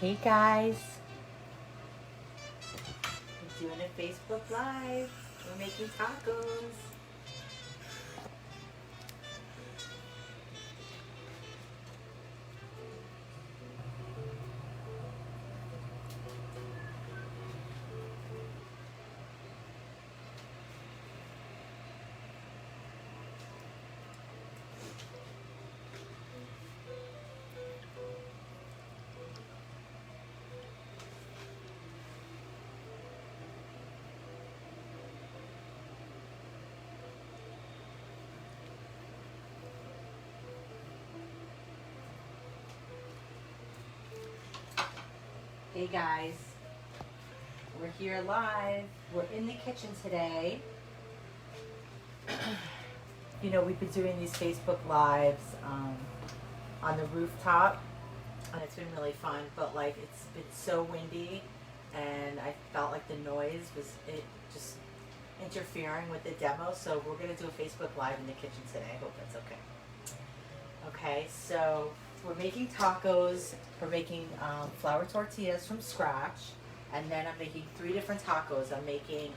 Hey guys, we're doing a Facebook Live. We're making tacos. Hey guys, we're here live. We're in the kitchen today. You know, we've been doing these Facebook Lives on the rooftop, and it's been really fun, but like it's been so windy, and I felt like the noise was just interfering with the demo, so we're going to do a Facebook Live in the kitchen today. I hope that's okay. Okay, so we're making tacos. We're making flour tortillas from scratch, and then I'm making 3 different tacos. I'm making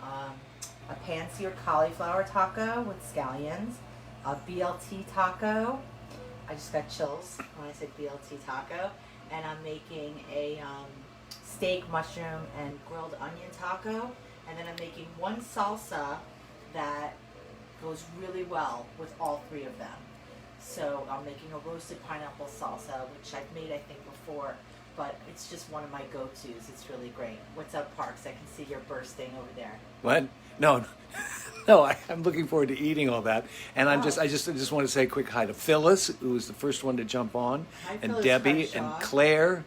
a pan-seared cauliflower taco with scallions, a BLT taco. I just got chills when I said BLT taco. And I'm making a steak, mushroom, and grilled onion taco. And then I'm making one salsa that goes really well with all 3 of them. So I'm making a roasted pineapple salsa, which I've made, I think, before, but it's just one of my go-tos. It's really great. What's up, Parks? I can see you're bursting over there. What? No. I'm looking forward to eating all that. And I just want to say a quick hi to Phyllis, who was the first one to jump on, Hi, and Phyllis Debbie Crenshaw. and Claire.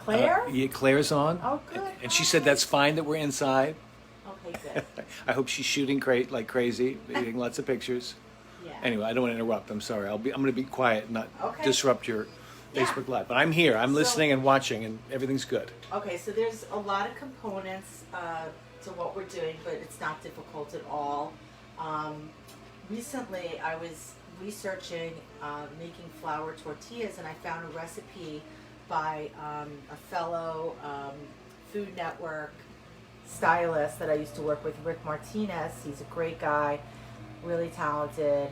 Claire? Yeah, Claire's on. Oh, good. And she said that's fine that we're inside. Okay, good. I hope she's shooting like crazy, taking lots of pictures. Yeah. Anyway, I don't want to interrupt. I'm sorry. I'm going to be quiet, and not Okay. disrupt your Yeah. Facebook Live. But I'm here. I'm listening and watching, and everything's good. Okay, so there's a lot of components to what we're doing, but it's not difficult at all. Recently, I was researching making flour tortillas, and I found a recipe by a fellow Food Network stylist that I used to work with, Rick Martinez. He's a great guy, really talented.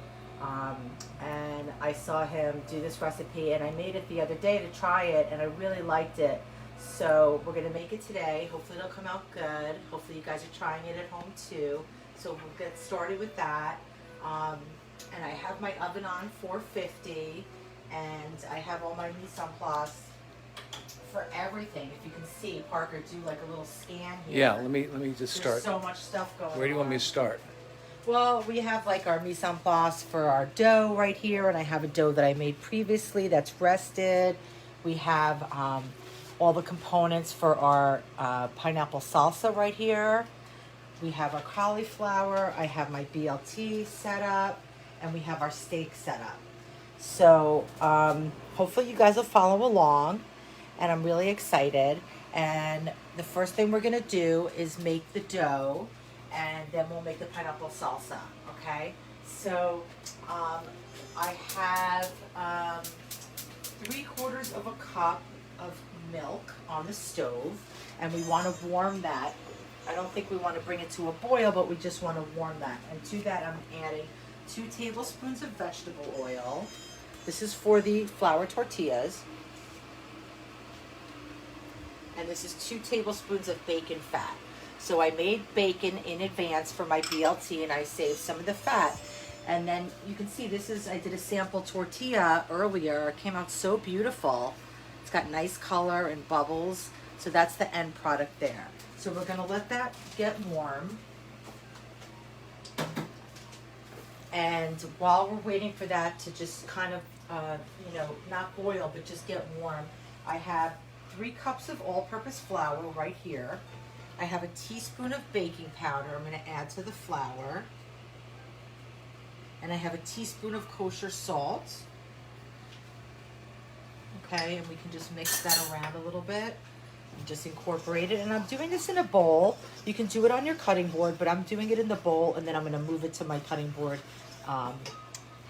And I saw him do this recipe, and I made it the other day to try it, and I really liked it. So we're gonna make it today. Hopefully it'll come out good. Hopefully you guys are trying it at home too. So we'll get started with that. And I have my oven on 450, and I have all my mise en place for everything. If you can see, Parker, do like a little scan here. Yeah, let me just There's start. so much stuff going on. Where do you want me to start? Well, we have like our mise en place for our dough right here, and I have a dough that I made previously that's rested. We have all the components for our pineapple salsa right here. We have our cauliflower. I have my BLT set up, and we have our steak set up. So hopefully you guys will follow along, and I'm really excited. And the first thing we're gonna do is make the dough, and then we'll make the pineapple salsa, okay? So I have 3/4 of a cup of milk on the stove, and we want to warm that. I don't think we want to bring it to a boil, but we just want to warm that. And to that, I'm adding 2 tablespoons of vegetable oil. This is for the flour tortillas. And this is 2 tablespoons of bacon fat. So I made bacon in advance for my BLT, and I saved some of the fat. And then you can see I did a sample tortilla earlier. It came out so beautiful. It's got nice color and bubbles. So that's the end product there. So we're gonna let that get warm. And while we're waiting for that to just kind of, not boil, but just get warm, I have 3 cups of all-purpose flour right here. I have a teaspoon of baking powder I'm going to add to the flour. And I have a teaspoon of kosher salt. Okay, and we can just mix that around a little bit and just incorporate it. And I'm doing this in a bowl. You can do it on your cutting board, but I'm doing it in the bowl, and then I'm going to move it to my cutting board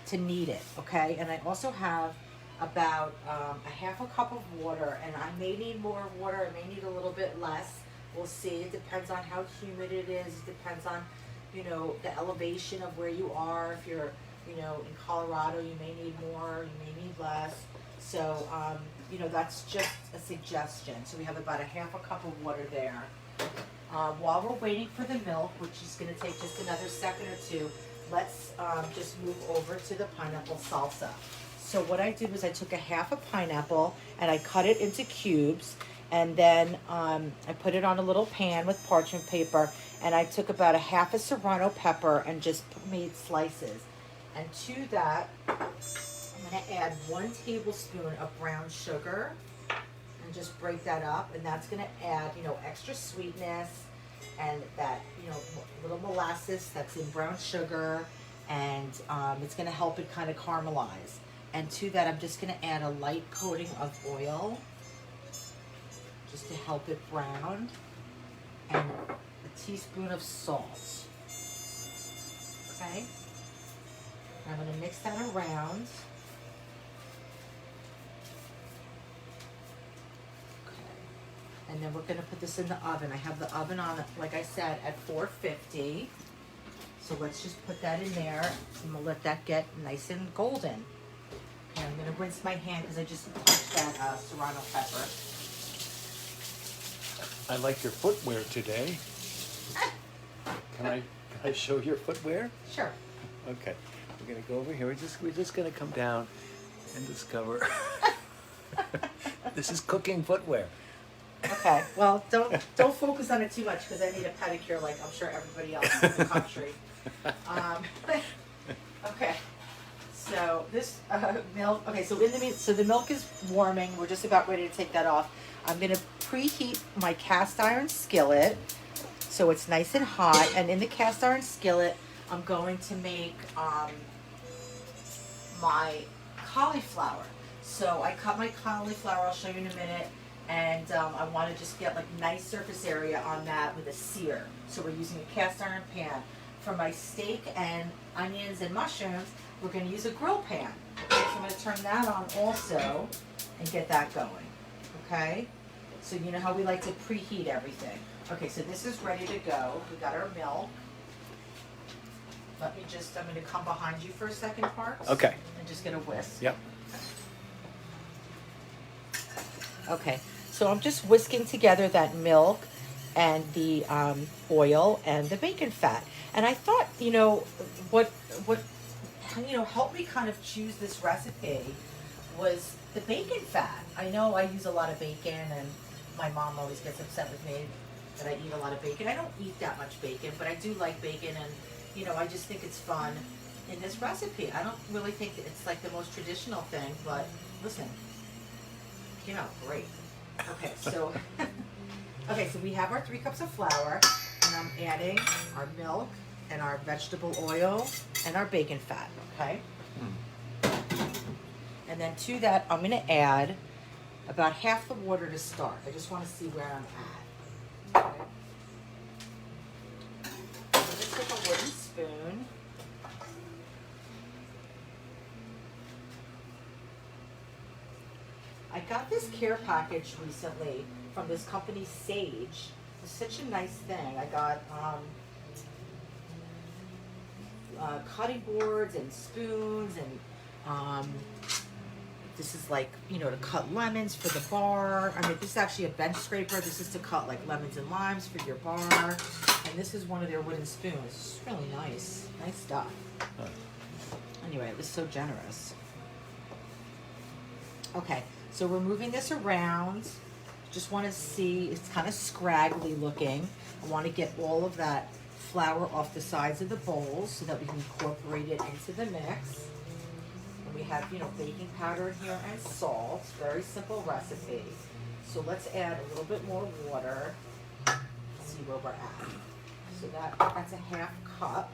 to knead it, okay? And I also have about a half a cup of water, and I may need more water, I may need a little bit less. We'll see. It depends on how humid it is. It depends on, you know, the elevation of where you are. If you're, you know, in Colorado, you may need more, you may need less. So, you know, that's just a suggestion. So we have about a half a cup of water there. While we're waiting for the milk, which is going to take just another second or two, let's just move over to the pineapple salsa. So what I did was I took a half a pineapple and I cut it into cubes, and then I put it on a little pan with parchment paper, and I took about a half a serrano pepper and just made slices. And to that, I'm going to add 1 tablespoon of brown sugar and just break that up, and that's going to add, you know, extra sweetness and that, you know, little molasses that's in brown sugar, and it's going to help it kind of caramelize. And to that, I'm just going to add a light coating of oil just to help it brown, and a teaspoon of salt. Okay? I'm going to mix that around. Okay. And then we're going to put this in the oven. I have the oven on, like I said, at 450. So let's just put that in there. I'm going to let that get nice and golden. Okay, I'm going to rinse my hand because I just touched that serrano pepper. I like your footwear today. Can I show your footwear? Sure. Okay. We're gonna go over here. We're just gonna come down and discover this is cooking footwear. Okay. Well, don't focus on it too much because I need a pedicure like I'm sure everybody else in the country. Okay. So this milk. Okay. So the milk is warming. We're just about ready to take that off. I'm gonna preheat my cast iron skillet so it's nice and hot. And in the cast iron skillet, I'm going to make my cauliflower. So I cut my cauliflower. I'll show you in a minute. And I want to just get like nice surface area on that with a sear. So we're using a cast iron pan. For my steak and onions and mushrooms, we're going to use a grill pan. Okay, so I'm going to turn that on also and get that going. Okay, so you know how we like to preheat everything. Okay, so this is ready to go. We got our milk. I'm going to come behind you for a second, Parks. Okay. And just get a whisk. Yep. Okay, so I'm just whisking together that milk and the oil and the bacon fat. And I thought, you know, what helped me kind of choose this recipe was the bacon fat. I know I use a lot of bacon, and my mom always gets upset with me that I eat a lot of bacon. I don't eat that much bacon, but I do like bacon, and you know, I just think it's fun in this recipe. I don't really think that it's like the most traditional thing, but listen, it came out great. Okay, so so we have our 3 cups of flour, and I'm adding our milk and our vegetable oil and our bacon fat. Okay. And then to that, I'm going to add about half the water to start. I just want to see where I'm at. Okay. I'm going to take a wooden spoon. I got this care package recently from this company, Sage. It's such a nice thing. I got cutting boards and spoons, and this is like, you know, to cut lemons for the bar. I mean, this is actually a bench scraper. This is to cut like lemons and limes for your bar. And this is one of their wooden spoons. It's really nice. Nice stuff. Anyway, it was so generous. Okay, so we're moving this around. Just want to see, it's kind of scraggly looking. I want to get all of that flour off the sides of the bowls so that we can incorporate it into the mix. And we have, you know, baking powder in here and salt. Very simple recipe. So let's add a little bit more water. See where we're at. So that's a half cup.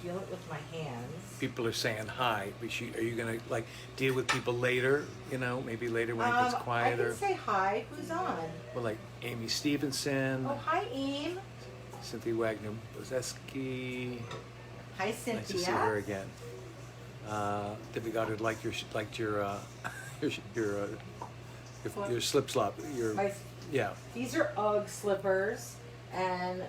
Feel it with my hands. People are saying hi. Are you gonna like deal with people later? You know, maybe later when it gets quieter. I can say hi. Who's on? Well, like Amy Stevenson. Oh, hi, Aim. Cynthia Wagner Bozeski. Hi, Nice to see Cynthia. her again. Debbie Goddard liked your your slip slop. My- Yeah. These are UGG slippers, and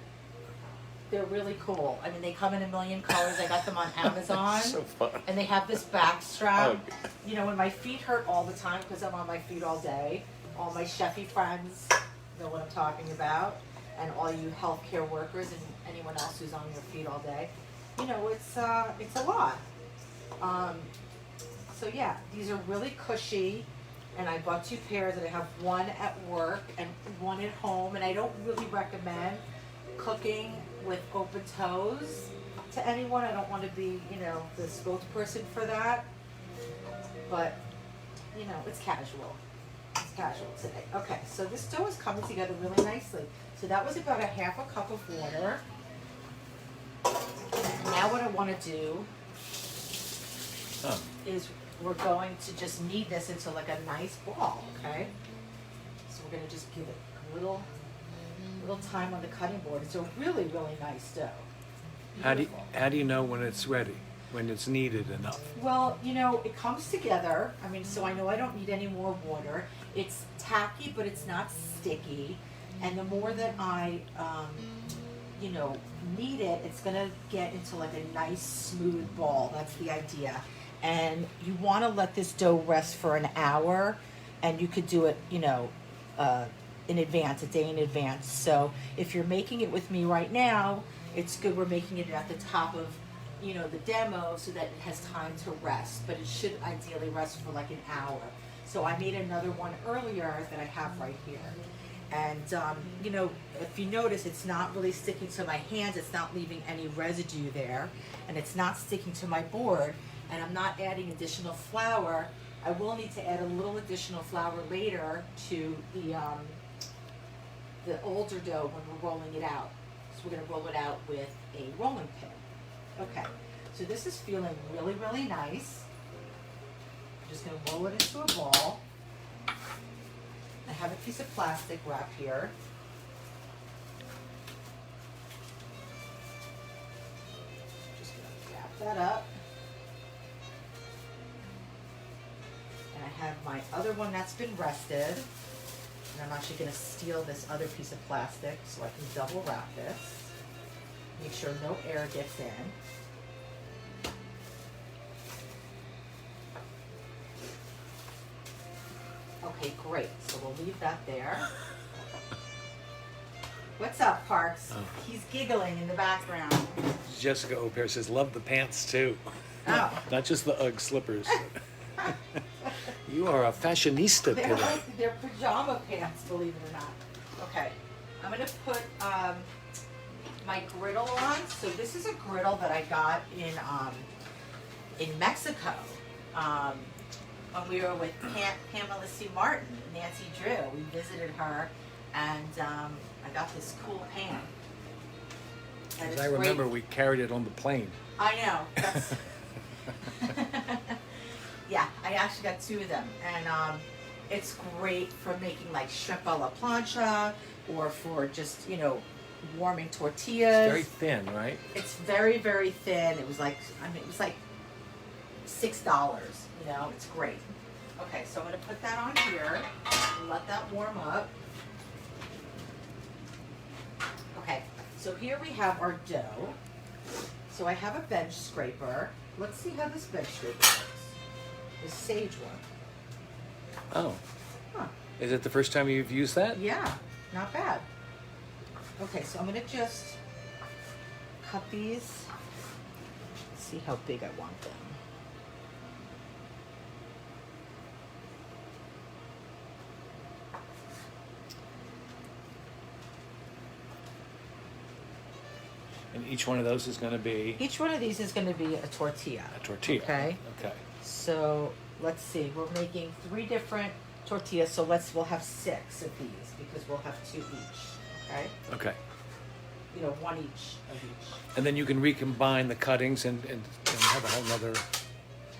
they're really cool. I mean, they come in a million colors. I got them on Amazon. So fun. And they have this back strap. UGG. You know, when my feet hurt all the time because I'm on my feet all day, all my chefy friends know what I'm talking about, and all you healthcare workers and anyone else who's on your feet all day. You know, it's a lot. So yeah, these are really cushy, and I bought 2 pairs, and I have one at work and one at home, and I don't really recommend cooking with open toes to anyone. I don't want to be, you know, the spokesperson for that, but you know, it's casual. It's casual today. Okay, so this dough is coming together really nicely. So that was about a half a cup of water. Now what I want to do is we're going to just knead this into like a nice ball, okay? So we're going to just give it a little time on the cutting board. It's a really, really nice dough. How do Beautiful. you know when it's ready? When it's kneaded enough? Well, you know, it comes together. I mean, so I know I don't need any more water. It's tacky, but it's not sticky. And the more that I, you know, knead it, it's gonna get into like a nice smooth ball. That's the idea. And you want to let this dough rest for an hour, and you could do it, you know, in advance, a day in advance. So if you're making it with me right now, it's good we're making it at the top of, you know, the demo so that it has time to rest, but it should ideally rest for like an hour. So I made another one earlier that I have right here. And, you know, if you notice, it's not really sticking to my hands. It's not leaving any residue there, and it's not sticking to my board, and I'm not adding additional flour. I will need to add a little additional flour later to the older dough when we're rolling it out. So we're gonna roll it out with a rolling pin. Okay, so this is feeling really, really nice. I'm just gonna roll it into a ball. I have a piece of plastic wrap here. Just gonna wrap that up. And I have my other one that's been rested. And I'm actually gonna steal this other piece of plastic so I can double wrap this. Make sure no air gets in. Okay, great. So we'll leave that there. What's up, Parks? Oh. He's giggling in the background. Jessica O'Pear says, love the pants too. Oh. Not just the UGG slippers. You are a fashionista They're today. like, they're pajama pants, believe it or not. Okay, I'm gonna put my griddle on. So this is a griddle that I got in Mexico. When we were with Pamela C. Martin, Nancy Drew. We visited her, and I got this cool pan. And As it's I remember, great. we carried it on the plane. I know. That's yeah, I actually got 2 of them, and it's great for making like shrimp a la plancha, or for just, you know, warming tortillas. It's very thin, right? It's very, very thin. It was like, I mean, it was like $6. You know, it's great. Okay, so I'm gonna put that on here and let that warm up. Okay, so here we have our dough. So I have a bench scraper. Let's see how this bench scraper works. The sage one. Oh. Huh. Is it the first time you've used that? Yeah, not bad. Okay, so I'm gonna just cut these. See how big I want them. And each one of those is going to be Each one of these is gonna be a tortilla. a tortilla. Okay. Okay. So let's see, we're making 3 different tortillas, so we'll have 6 of these because we'll have 2 each, okay? Okay. You know, 1 each of each. And then you can recombine the cuttings and have a whole nother,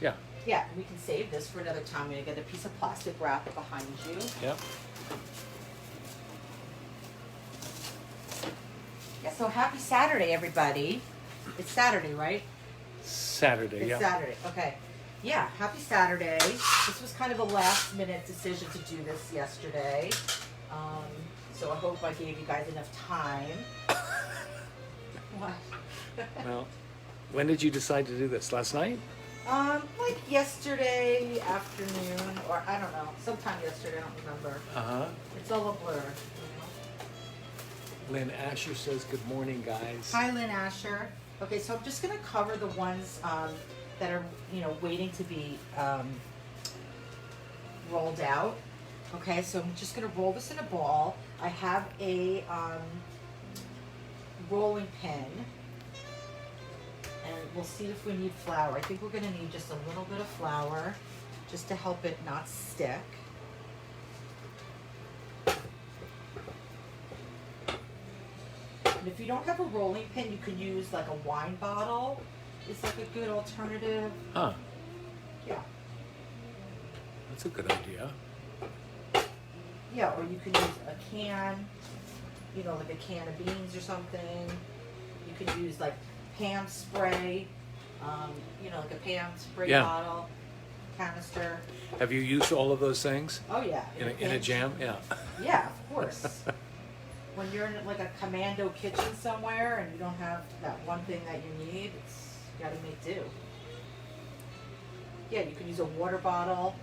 yeah. Yeah, we can save this for another time. I'm gonna get a piece of plastic wrap behind you. Yep. Yes, So happy Saturday, everybody. It's Saturday, right? Saturday, It's yeah. Saturday. Okay. Yeah, happy Saturday. This was kind of a last minute decision to do this yesterday. So I hope I gave you guys enough time. What? Well, when did you decide to do this? Last night? Like yesterday afternoon, or I don't know, sometime yesterday, I don't remember. Uh-huh. It's all a blur. Lynn Asher says, good morning, guys. Hi, Lynn Asher. Okay, so I'm just going to cover the ones that are, waiting to be rolled out. Okay, so I'm just going to roll this in a ball. I have a rolling pin, and we'll see if we need flour. I think we're going to need just a little bit of flour just to help it not stick. And if you don't have a rolling pin, you can use like a wine bottle. It's like a good alternative. Huh. Yeah. That's a good idea. Yeah, or you can use a can, like a can of beans or something. You could use like Pam spray, like a Pam spray Yeah. bottle, canister. Have you used all of those things Oh yeah. in a pinch. jam? Yeah. Yeah, of course. When you're in like a commando kitchen somewhere and you don't have that one thing that you need, you gotta make do. Yeah, you can use a water bottle.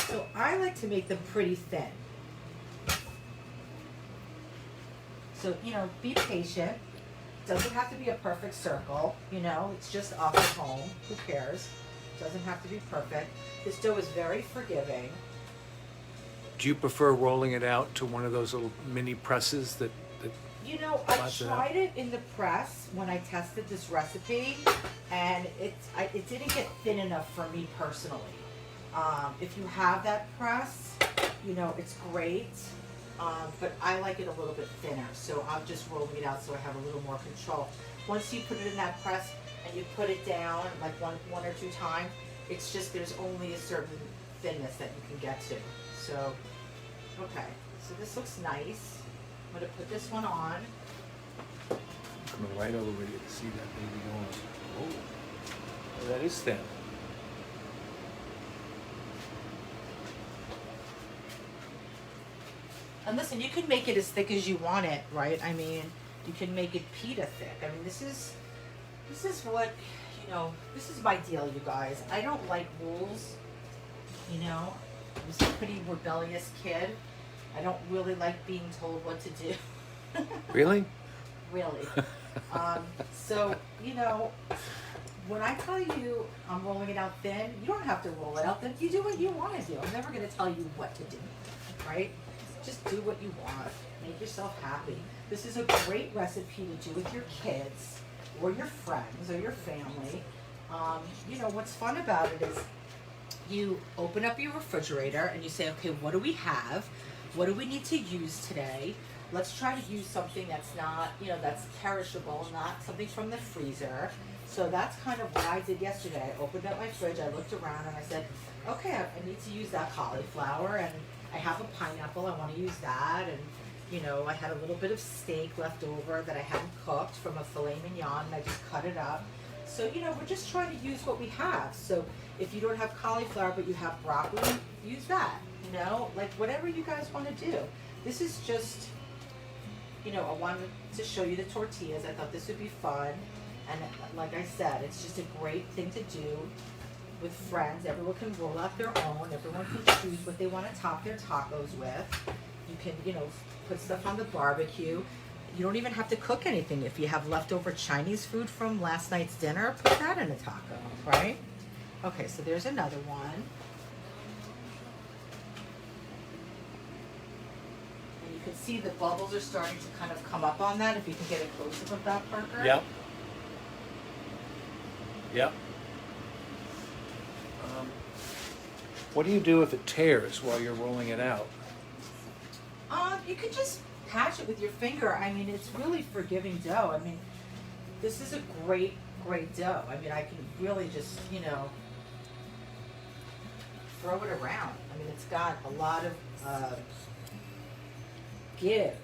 So I like to make them pretty thin. So, be patient. Doesn't have to be a perfect circle, it's just off at home. Who cares? Doesn't have to be perfect. This dough is very forgiving. Do you prefer rolling it out to one of those little mini presses that I Lots of that. tried it in the press when I tested this recipe, and it didn't get thin enough for me personally. If you have that press, it's great, but I like it a little bit thinner, so I'm just rolling it out so I have a little more control. Once you put it in that press and you put it down like one or two times, it's just there's only a certain thinness that you can get to. So, okay, so this looks nice. I'm gonna put this one on. coming right over with you to see that baby going? Oh, that is thin. And listen, you can make it as thick as you want it, right? I mean, you can make it pita thick. I mean, this is what, this is my deal, you guys. I don't like rules, I was a pretty rebellious kid. I don't really like being told what to do. Really? Really. So, when I tell you I'm rolling it out thin, you don't have to roll it out thin. You do what you want to do. I'm never going to tell you what to do, right? Just do what you want. Make yourself happy. This is a great recipe to do with your kids or your friends or your family. What's fun about it is you open up your refrigerator and you say, okay, what do we have? What do we need to use today? Let's try to use something that's not, that's perishable, not something from the freezer. So that's kind of what I did yesterday. I opened up my fridge, I looked around and I said, okay, I need to use that cauliflower, and I have a pineapple, I want to use that, and I had a little bit of steak left over that I hadn't cooked from a filet mignon, and I just cut it up. So, we're just trying to use what we have. So if you don't have cauliflower but you have broccoli, use that, like whatever you guys want to do. This is just, I wanted to show you the tortillas. I thought this would be fun. And like I said, it's just a great thing to do with friends. Everyone can roll out their own. Everyone can choose what they want to top their tacos with. You can, put stuff on the barbecue. You don't even have to cook anything. If you have leftover Chinese food from last night's dinner, put that in a taco, right? Okay, so there's another one. And you can see the bubbles are starting to kind of come up on that, if you can get a close-up of that, Parker. Yep. Yep. What do you do if it tears while you're rolling it out? You could just patch it with your finger. I mean, it's really forgiving dough. I mean, this is a great, great dough. I mean, I can really just, throw it around. I mean, it's got a lot of give.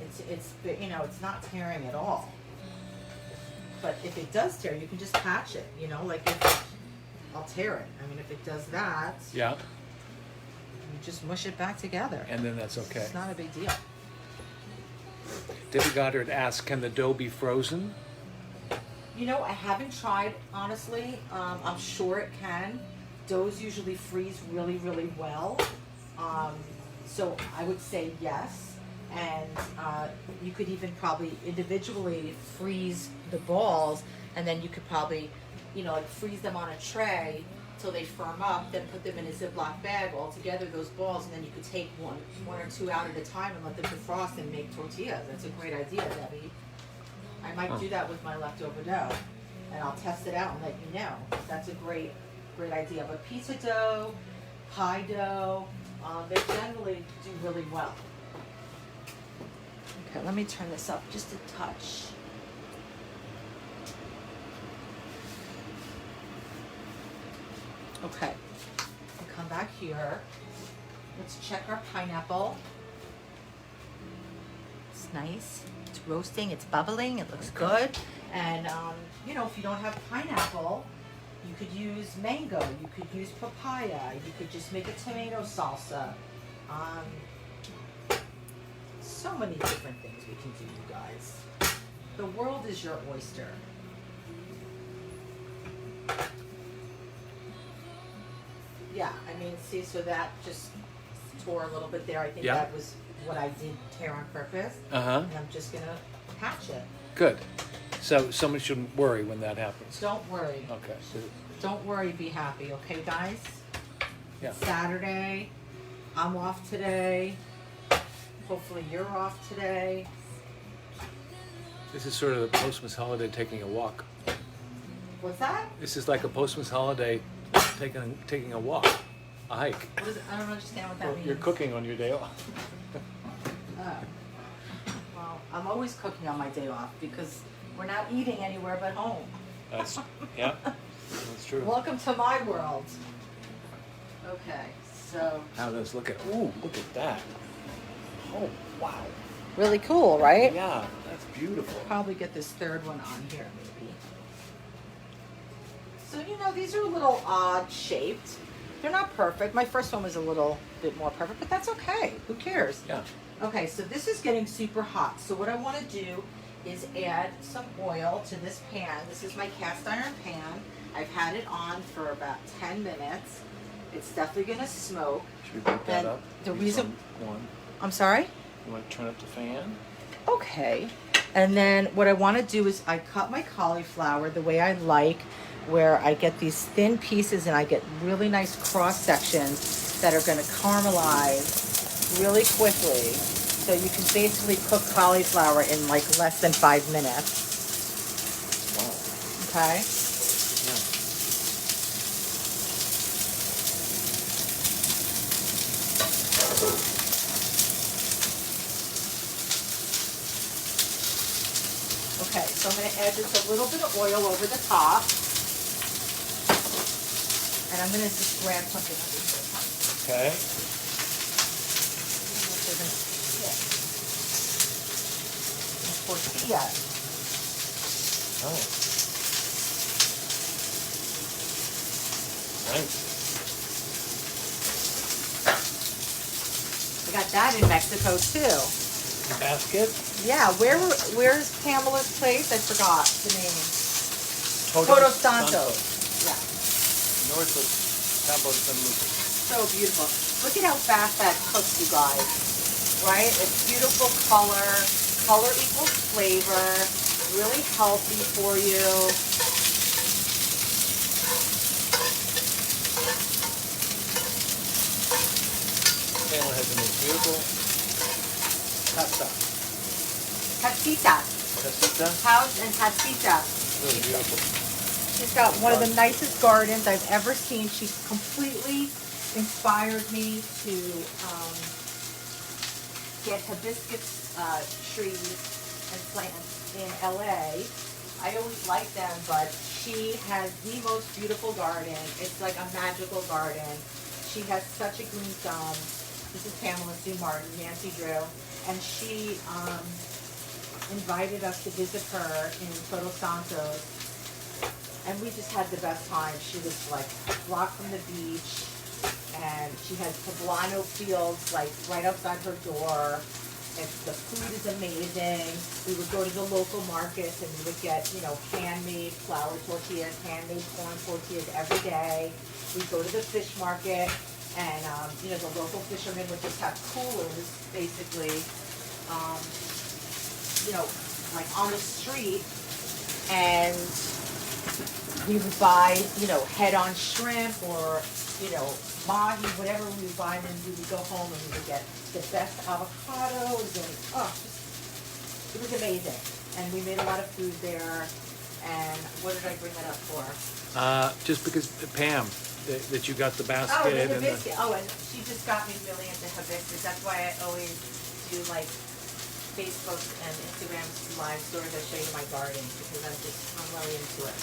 It's you know, it's not tearing at all. But if it does tear, you can just patch it. You know, like I'll tear it. I mean, if it does that, Yeah. you just mush it back together. And then that's okay. It's not a big deal. David Goddard asks, can the dough be frozen? You know, I haven't tried, honestly. I'm sure it can. Doughs usually freeze really, really well. So I would say yes. And you could even probably individually freeze the balls, and then you could probably, you know, like freeze them on a tray till they firm up, then put them in a Ziploc bag all together, those balls, and then you could take one or two out at a time and let them defrost and make tortillas. That's a great idea, Debbie. I might do that with my leftover dough, and I'll test it out and let you know. That's a great idea. But pizza dough, pie dough, they generally do really well. Okay, let me turn this up just a touch. Okay, we'll come back here. Let's check our pineapple. It's nice. It's roasting, it's bubbling, it looks good. And, you know, if you don't have pineapple, you could use mango, you could use papaya, you could just make a tomato salsa. So many different things we can do, you guys. The world is your oyster. Yeah, I mean, see, so that just tore a little bit there. I think that was what I did tear on purpose. Uh-huh. And I'm just gonna patch it. Good. So someone shouldn't worry when that happens. Don't worry. Okay. Don't worry, be happy, okay, guys? Yeah. It's Saturday. I'm off today. Hopefully you're off today. This is sort of the postman's holiday taking a walk. What's that? This is like a postman's holiday taking a walk, a hike. What is it? I don't understand what that Well, means. you're cooking on your day off. Oh. Well, I'm always cooking on my day off because we're not eating anywhere but home. That's true. Welcome to my world. Okay, so. Now let's look at, look at that. Oh, wow. Really cool, right? Yeah, that's beautiful. Probably get this third one on here, maybe. So, you know, these are a little odd shaped. They're not perfect. My first one was a little bit more perfect, but that's okay. Who cares? Yeah. Okay, so this is getting super hot. So what I want to do is add some oil to this pan. This is my cast iron pan. I've had it on for about 10 minutes. It's definitely going to smoke. Should we break that And up? the reason- One. I'm sorry? You want to turn up the fan? Okay. And then what I want to do is I cut my cauliflower the way I like, where I get these thin pieces and I get really nice cross sections that are going to caramelize really quickly. So you can basically cook cauliflower in like less than 5 minutes. Wow. Okay? Yeah. Okay, so I'm going to add just a little bit of oil over the top. And I'm going to just grab something under here. Okay. Tortilla. Oh. Nice. We got that in Mexico too. Basket? Yeah, where's Pamela's place? I forgot the name. Todos Santos. Yeah. North of Cabo San Lucas. So beautiful. Look at how fast that cooks, you guys. Right? It's beautiful color. Color equals flavor. Really healthy for you. Pamela has the most beautiful pasta. Casita. Casita? House and casita. Really beautiful. She's got one of the nicest gardens I've ever seen. She's completely inspired me to get hibiscus trees and plants in LA. I always liked them, but she has the most beautiful garden. It's like a magical garden. She has such a green thumb. This is Pamela Sue Martin, Nancy Drew. and she invited us to visit her in Todos Santos, and we just had the best time. She was like a block from the beach, and she had poblano fields like right outside her door. And the food is amazing. We would go to the local markets and we would get, you know, handmade flour tortillas, handmade corn tortillas every day. We'd go to the fish market and, you know, the local fishermen would just have coolers, basically, you know, like on the street. And we would buy, you know, head-on shrimp or, you know, mahi, whatever we would buy, and then we would go home and we would get the best avocados and, it was amazing. And we made a lot of food there. And what did I bring that up for? Just because Pam, that you got the basket. Oh, the and hibiscus. Oh, and she just got me really into hibiscus. That's why I always do like Facebook and Instagram live stories. I show you my garden because I'm really into it.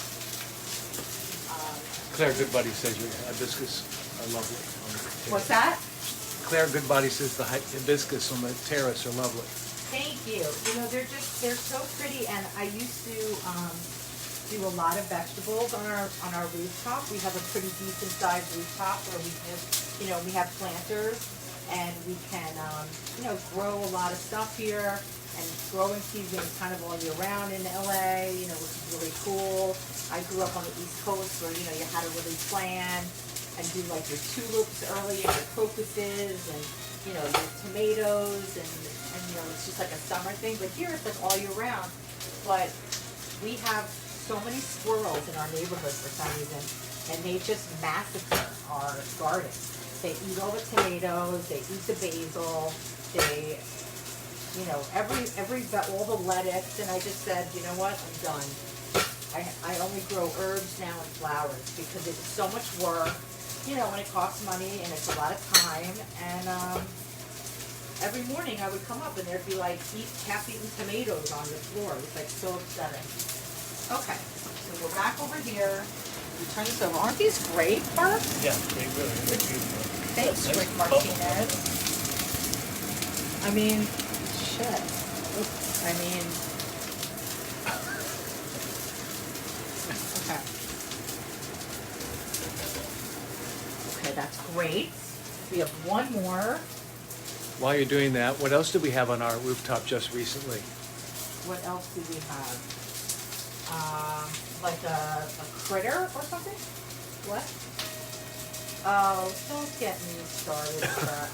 Claire Goodbody says your hibiscus are lovely. What's that? Claire Goodbody says the hibiscus on the terrace are lovely. Thank you. You know, they're so pretty, and I used to do a lot of vegetables on our rooftop. We have a pretty decent sized rooftop where we just, you know, we have planters, and we can, you know, grow a lot of stuff here, and growing season kind of all year round in LA, you know, which is really cool. I grew up on the East Coast where, you know, you had to really plan and do like your tulips early and your crocuses and, you know, your tomatoes and you know, it's just like a summer thing. But here it's like all year round. But we have so many squirrels in our neighborhood for some reason, and they just massacre our garden. They eat all the tomatoes, they eat the basil, they, you know, all the lettuce, and I just said, you know what, I'm done. I only grow herbs now and flowers because it's so much work, you know, and it costs money and it's a lot of time. And every morning I would come up and there'd be like half-eaten tomatoes on the floor. It was like so upsetting. Okay, so we're back over here. We turn this over. Aren't these great, Mark? Yeah, they really are beautiful. Thanks, Rick Martinez. I mean, shit. Oops. I mean, okay. Okay, that's great. We have one more. While you're doing that, what else did we have on our rooftop just recently? What else do we have? Like a critter or something? What? Oh, don't get me started with that.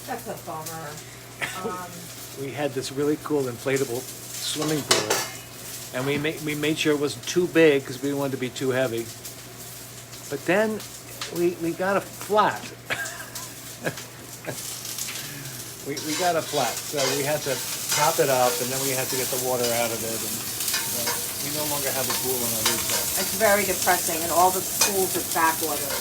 That's a bummer. We had this really cool inflatable swimming pool, and we made sure it wasn't too big because we didn't want it to be too heavy. But then we got a flat. we got a flat, so we had to top it up, and then we had to get the water out of it. And we no longer have a pool on our rooftop. It's very depressing, and all the pools are backwatered.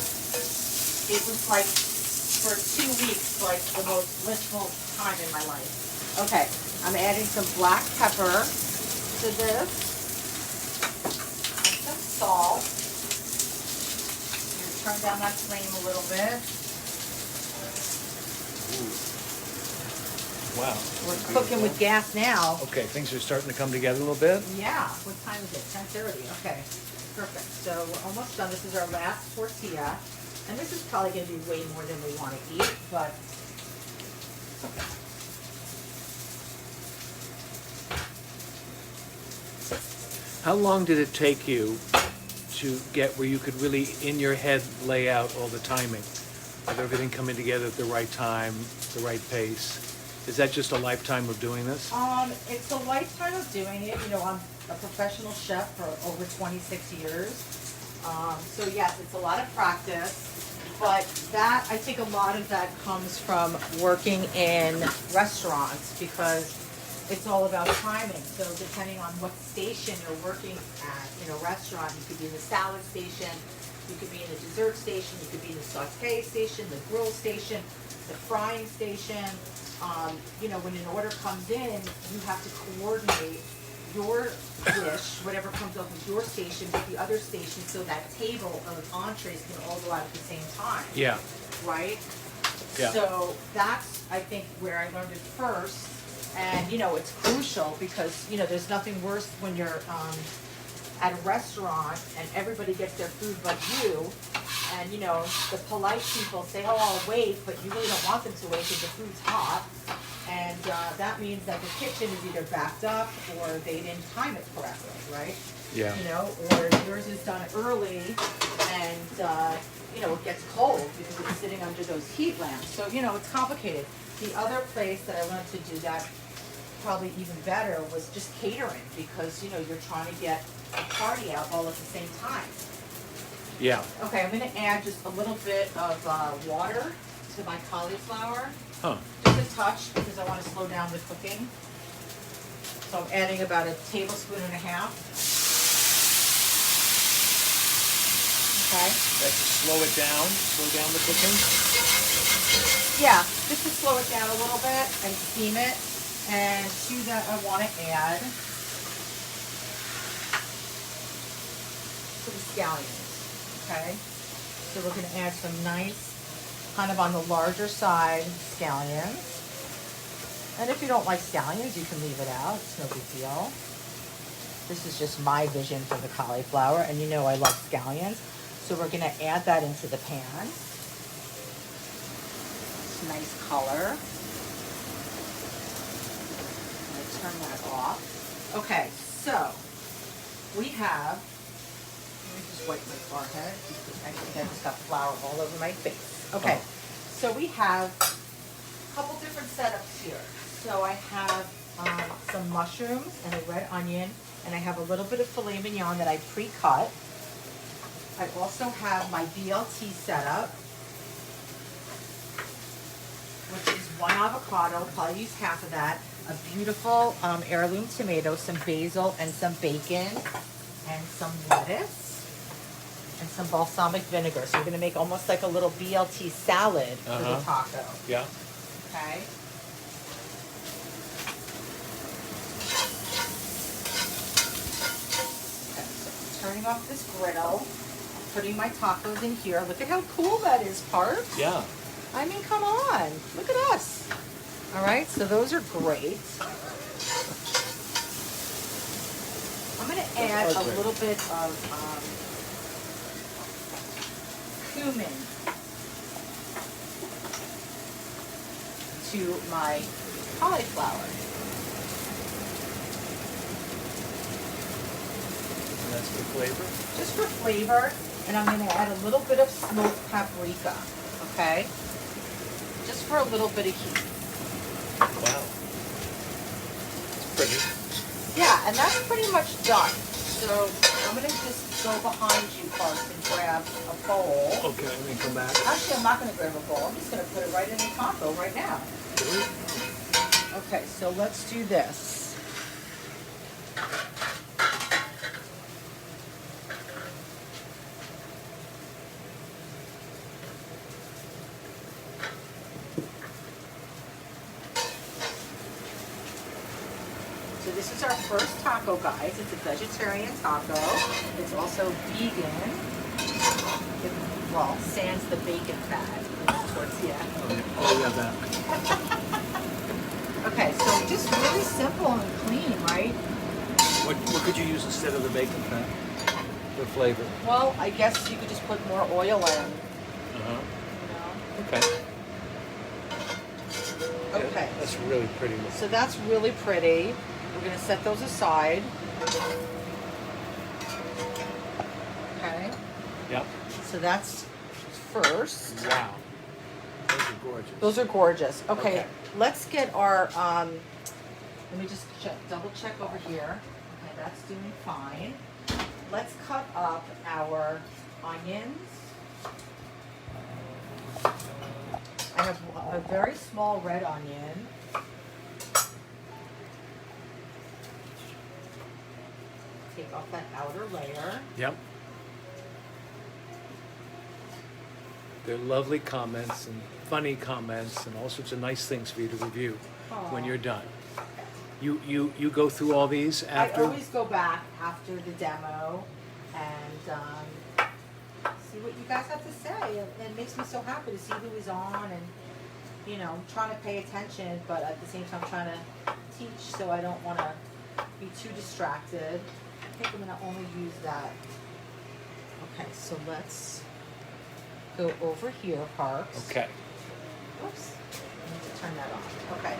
It was like, for 2 weeks, like the most blissful time in my life. Okay, I'm adding some black pepper to this, and some salt. Turn down that flame a little bit. Ooh. Wow. We're cooking with gas now. Okay, things are starting to come together a little bit. Yeah. What time is it? 10:30. Okay. Perfect. So we're almost done. This is our last tortilla. And this is probably going to be way more than we want to eat, but it's okay. How long did it take you to get where you could really, in your head, lay out all the timing of everything coming together at the right time, the right pace? Is that just a lifetime of doing this? It's a lifetime of doing it. You know, I'm a professional chef for over 26 years. So yes, it's a lot of practice, but I think a lot of that comes from working in restaurants because it's all about timing. So depending on what station you're working at in a restaurant, you could be in the salad station, you could be in the dessert station, you could be in the saute station, the grill station, the frying station. You know, when an order comes in, you have to coordinate your dish, whatever comes off of your station, with the other station, so that table of entrees can all go out at the same time. Yeah. Right? Yeah. So that's, I think, where I learned it first. And, you know, it's crucial because, you know, there's nothing worse when you're at a restaurant and everybody gets their food but you. And, you know, the polite people say, oh, I'll wait, but you really don't want them to wait because the food's hot. And that means that the kitchen is either backed up or they didn't time it correctly, right? Yeah. You know, or yours is done early and, you know, it gets cold because it's sitting under those heat lamps. So, you know, it's complicated. The other place that I learned to do that probably even better was just catering because, you know, you're trying to get a party out all at the same time. Yeah. Okay, I'm gonna add just a little bit of water to my cauliflower. Huh. Just a touch because I want to slow down the cooking. So I'm adding about a tablespoon and a half. Okay. That's to slow it down, slow down the cooking. Yeah, just to slow it down a little bit and steam it. And to that I want to add some scallions. Okay. So we're going to add some nice, kind of on the larger side, scallions. And if you don't like scallions, you can leave it out. It's no big deal. This is just my vision for the cauliflower. And you know I love scallions. So we're going to add that into the pan. It's nice color. I'm going to turn that off. Okay, so we have, let me just wipe my forehead because I think I just got flour all over my face. Okay, so we have a couple different setups here. So I have some mushrooms and a red onion, and I have a little bit of filet mignon that I pre-cut. I also have my BLT setup, which is 1 avocado, probably use half of that, a beautiful heirloom tomato, some basil and some bacon, and some lettuce, and some balsamic vinegar. So we're gonna make almost like a little BLT salad for the taco. Yeah. Okay. Okay, so I'm turning off this griddle. Putting my tacos in here. Look at how cool that is, Parks. Yeah. I mean, come on. Look at us. All right, so those are great. I'm going to add a little bit of cumin to my cauliflower. And that's for flavor? Just for flavor. And I'm going to add a little bit of smoked paprika, okay? Just for a little bit of heat. Wow. It's pretty. Yeah, and that's pretty much done. So I'm going to just go behind you, Parks, and grab a bowl. Okay, and then come back. Actually, I'm not going to grab a bowl. I'm just going to put it right in the taco right now. Okay, so let's do this. So this is our first taco, guys. It's a vegetarian taco. It's also vegan. Well, sans the bacon fat towards the end. Oh, yeah, that. Okay, so just really simple and clean, right? What could you use instead of the bacon fat for flavor? Well, I guess you could just put more oil in. Uh-huh. You Okay. know? Okay. Yeah, that's really pretty. So that's really pretty. We're going to set those aside. Okay. Yep. So that's first. Wow. Those are gorgeous. Those are gorgeous. Okay, Okay. let's get our, let me just double check over here. Okay, that's doing fine. Let's cut up our onions. I have a very small red onion. Take off that outer layer. Yep. They're lovely comments and funny comments and all sorts of nice things for you to review when you're done. You go through all these after? I always go back after the demo and see what you guys have to say. It makes me so happy to see who is on and you know, I'm trying to pay attention, but at the same time trying to teach, so I don't want to be too distracted. I think I'm going to only use that. Okay, so let's go over here, Parks. Okay. Oops, I need to turn that off. Okay,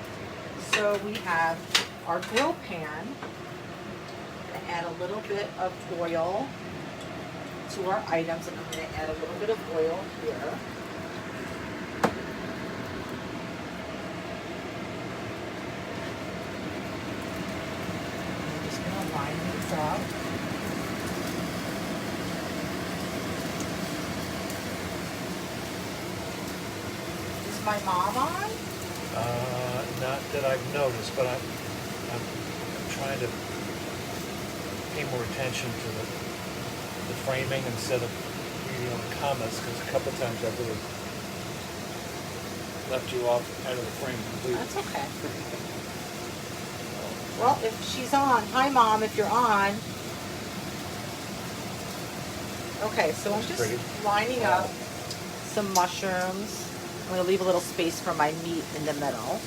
so we have our grill pan. I'm going to add a little bit of oil to our items, and I'm going to add a little bit of oil here. I'm just going to line these up. Is my mom on? Not that I've noticed, but I'm trying to pay more attention to the framing instead of reading all the comments, because a couple of times I've really left you off out of the frame completely. That's okay. Well, if she's on, hi Mom, if you're on. Okay, so I'm That's just pretty. lining up some mushrooms. I'm going to leave a little space for my meat in the middle.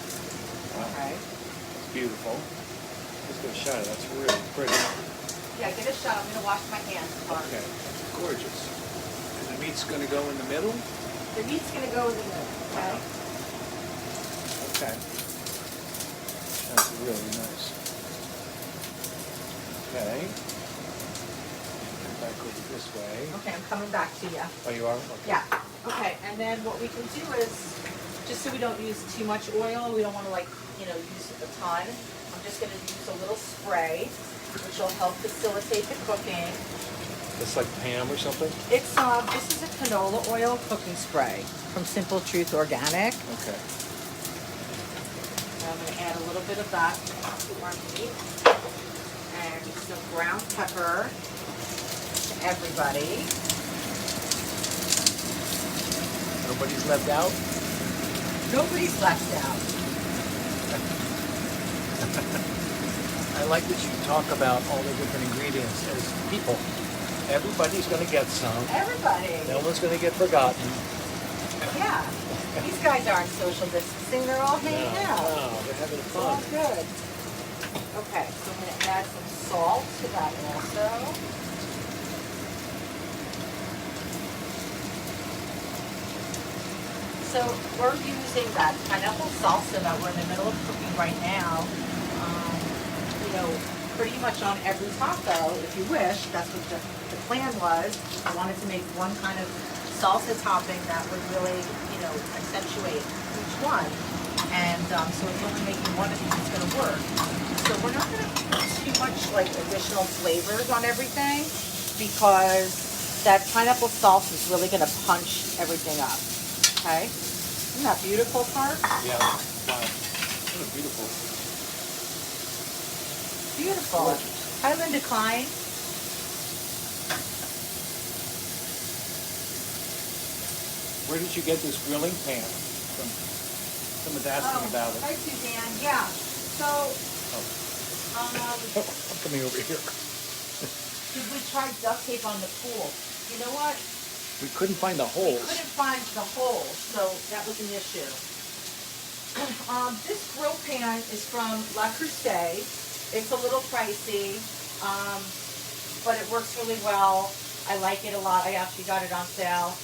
Wow. Okay. It's beautiful. Let's get a shot of it. That's really pretty. Yeah, get a shot. I'm going to wash my hands. Okay, gorgeous. And the meat's going to go in the middle? The meat's going to go in the middle, okay? Okay. That's really nice. Okay. Come back over this way. Okay, I'm coming back to you. Oh, you are? Okay. Yeah. Okay, and then what we can do is, just so we don't use too much oil, we don't want to use a ton. I'm just going to use a little spray, which will help facilitate the cooking. It's like Pam or something? It's this is a canola oil cooking spray from Simple Truth Organic. Okay. And I'm going to add a little bit of that to our meat, and some ground pepper to everybody. Nobody's left out? Nobody's left out. I like that you talk about all the different ingredients as people. Everybody's going to get some. Everybody. No one's going to get forgotten. Yeah. These guys aren't social distancing. They're all hanging out. No, they're having It's all fun. good. Okay, so I'm going to add some salt to that also. So we're using that pineapple salsa that we're in the middle of cooking right now, pretty much on every taco, if you wish. That's what the plan was. I wanted to make one kind of salsa topping that would really, accentuate each one. And so it's only making one of these that's going to work. So we're not going to put too much additional flavors on everything, because that pineapple salsa is really going to punch everything up. Okay? Isn't that beautiful, Park? Yeah. Wow. What a beautiful. Beautiful. Hi, Linda Klein. Where did you get this grilling pan from? Someone's asking about it. Hi, Suzanne. Yeah. So, I'm coming over here. we tried duct tape on the pool. You know what? We couldn't find the We holes. couldn't find the holes, so that was an issue. This grill pan is from La Crusade. It's a little pricey, but it works really well. I like it a lot. I actually got it on sale.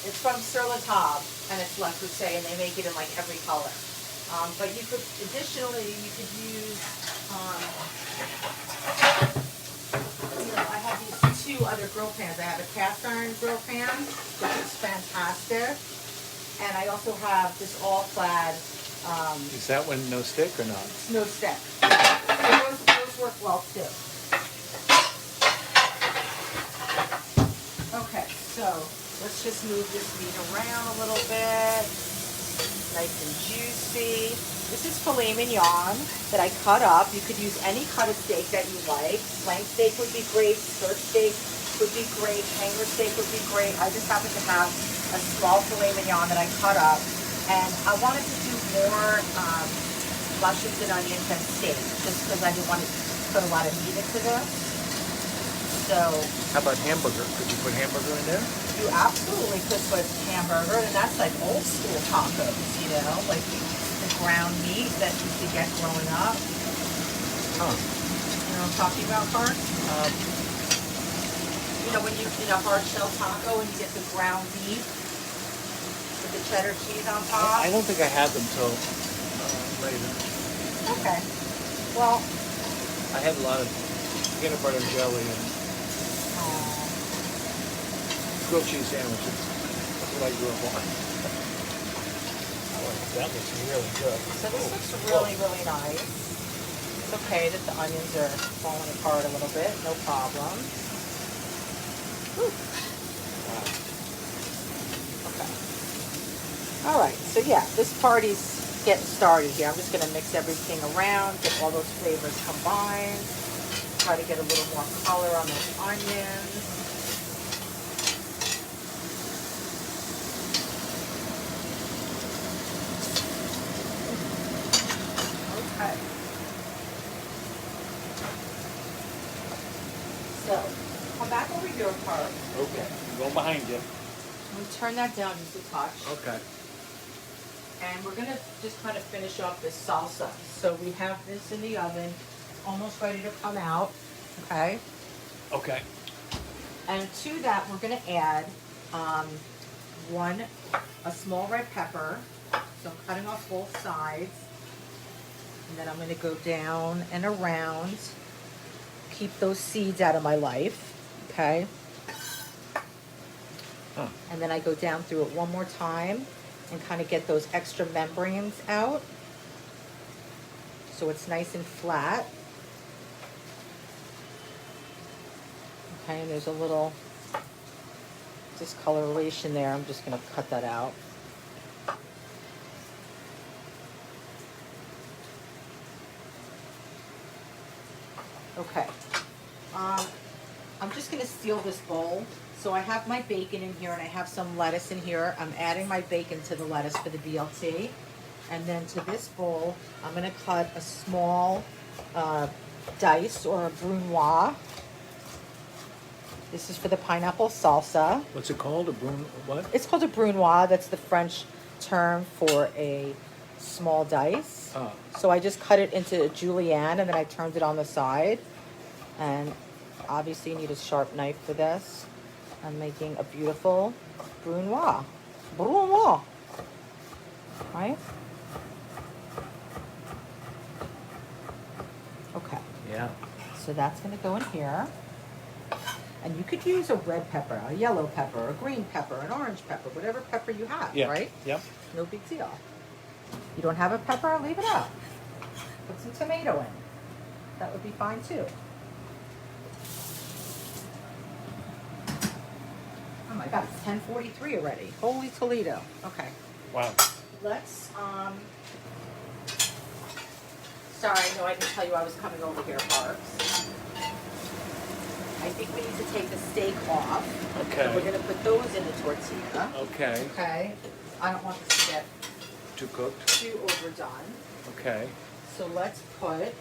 It's from Sur La Table, and it's Le Creuset, and they make it in every color. But you could, additionally, you could use, I have these two other grill pans. I have a cast iron grill pan, which is fantastic. And I also have this all-clad, Is that one no stick or not? no stick. Those work well too. Okay, so let's just move this meat around a little bit. Nice and juicy. This is filet mignon that I cut up. You could use any cut of steak that you like. Flank steak would be great. Skirt steak would be great. Hanger steak would be great. I just happen to have a small filet mignon that I cut up. And I wanted to do more mushrooms and onions and steak, just because I didn't want to put a lot of meat into this. So How about hamburger? Could you put hamburger in there? you absolutely could put hamburger, and that's like old school tacos, you know, like the ground meat that you used to get growing up. Huh. You know what I'm talking about, Bart? You know, when you eat a hard shell taco and you get the ground beef with the cheddar cheese on top? I don't think I had them till later. Okay. Well, I had a lot of peanut butter and jelly and grilled cheese sandwiches. That's what I grew up on. Oh, that looks really good. so this looks really, really nice. It's okay that the onions are falling apart a little bit. No problem. Whew. Wow. Okay. All right. So yeah, this party's getting started here. I'm just going to mix everything around, get all those flavors combined, try to get a little more color on those onions. Okay. So, come back over here, Park. Okay. I'm going behind you. I'm going to turn that down just a touch. Okay. And we're gonna just kind of finish off this salsa. So we have this in the oven, almost ready to come out, okay? Okay. And to that, we're gonna add a small red pepper. So I'm cutting off both sides. And then I'm gonna go down and around. Keep those seeds out of my life, okay? Huh. And then I go down through it one more time and kind of get those extra membranes out so it's nice and flat. Okay, and there's a little discoloration there. I'm just going to cut that out. Okay, I'm just going to seal this bowl. So I have my bacon in here and I have some lettuce in here. I'm adding my bacon to the lettuce for the BLT. And then to this bowl, I'm gonna cut a small dice or a brunoise. This is for the pineapple salsa. What's it called? A brun? What? It's called a brunoise. That's the French term for a small dice. Oh. So I just cut it into a julienne and then I turned it on the side. And obviously you need a sharp knife for this. I'm making a beautiful brunoise. Brunoise. Right? Okay. Yeah. So that's going to go in here. And you could use a red pepper, a yellow pepper, a green pepper, an orange pepper, whatever pepper you have, Yeah. right? Yep. No big deal. You don't have a pepper, leave it out. Put some tomato in. That would be fine too. Oh my God, it's 10:43 already. Holy Toledo. Okay. Wow. Let's, sorry, no, I didn't tell you I was coming over here, Parks. I think we need to take the steak off. Okay. So we're gonna put those in the tortilla. Okay. Okay. I don't want this to get Too cooked. too overdone. Okay. So let's put,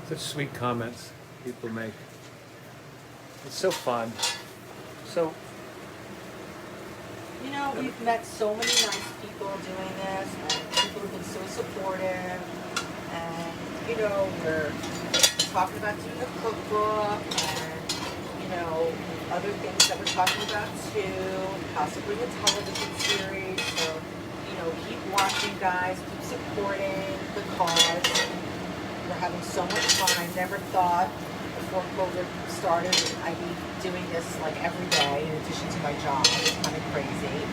Such sweet comments people make. It's so fun. So, you know, we've met so many nice people doing this, and people have been so supportive. And, you know, we're talking about doing a cookbook and, you know, other things that we're talking about too, possibly a television series. So, you know, keep watching, guys, keep supporting the cause. We're having so much fun. I never thought before COVID started I'd be doing this like every day in addition to my job. It's kind of crazy.